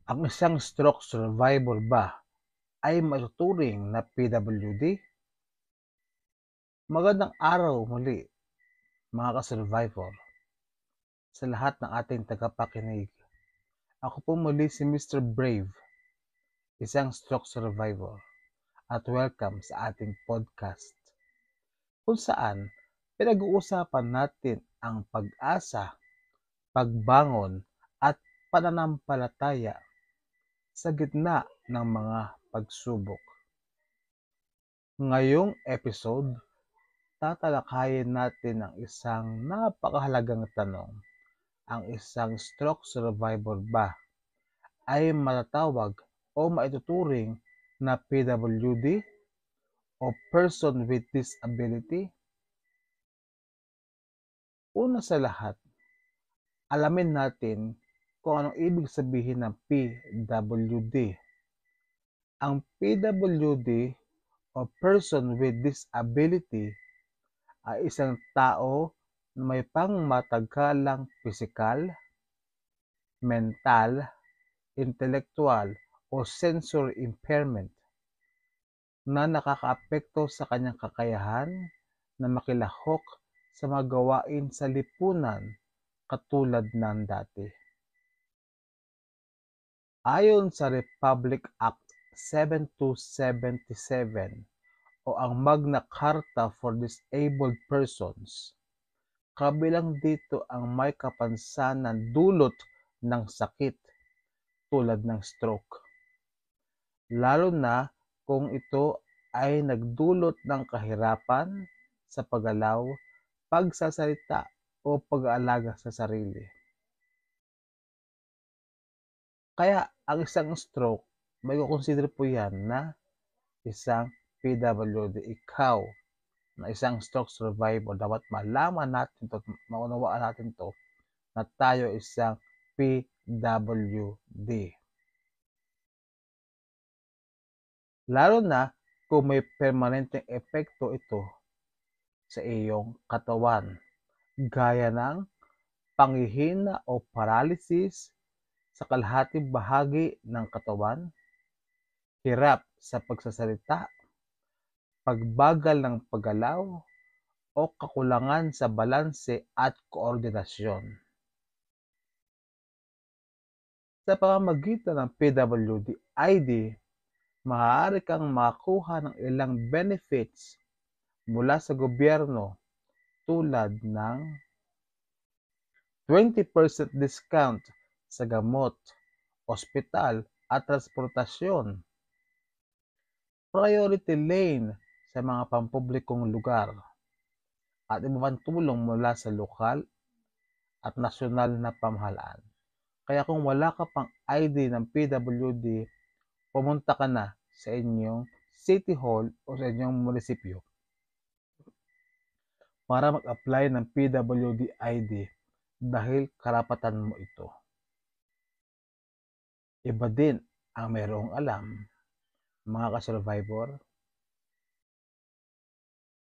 Ang isang stroke survivor ba ay matuturing na PWD? Magandang araw muli mga ka-survivor sa lahat ng ating tagapakinig. Ako po muli si Mr. Brave, isang stroke survivor, at welcome sa ating podcast kung saan pinag-uusapan natin ang pag-asa, pagbangon at pananampalataya sa gitna ng mga pagsubok. Ngayong episode, tatalakayin natin ang isang napakahalagang tanong. Ang isang stroke survivor ba ay matatawag o maituturing na PWD o person with disability? Una sa lahat, alamin natin kung anong ibig sabihin ng PWD. Ang PWD o person with disability ay isang tao na may pangmatagalang pisikal, mental, intelektuwal o sensory impairment na nakakaapekto sa kanyang kakayahan na makilahok sa mga gawain sa lipunan katulad ng dati. Ayon sa Republic Act 7277 o ang Magna Carta for Disabled Persons, kabilang dito ang may kapansanan dulot ng sakit tulad ng stroke, lalo na kung ito ay nagdulot ng kahirapan sa paggalaw, pagsasalita o pag-aalaga sa sarili. Kaya ang isang stroke, may kukonsider po yan na isang PWD. Ikaw na isang stroke survivor, dapat malaman natin to, maunawaan natin to na tayo isang PWD. Lalo na kung may permanenteng epekto ito sa iyong katawan, gaya ng panghihina o paralysis sa kalahating bahagi ng katawan, hirap sa pagsasalita, pagbagal ng paggalaw, o kakulangan sa balanse at koordinasyon. Sa pamamagitan ng PWD ID, maaari kang makakuha ng ilang benefits mula sa gobyerno tulad ng 20% discount sa gamot, ospital at transportasyon, priority lane sa mga pampublikong lugar, at iba pang tulong mula sa lokal at nasyonal na pamahalaan. Kaya kung wala ka pang ID ng PWD, pumunta ka na sa inyong city hall o sa inyong munisipyo para mag-apply ng PWD ID dahil karapatan mo ito. Iba din ang mayroong alam, mga ka-survivor,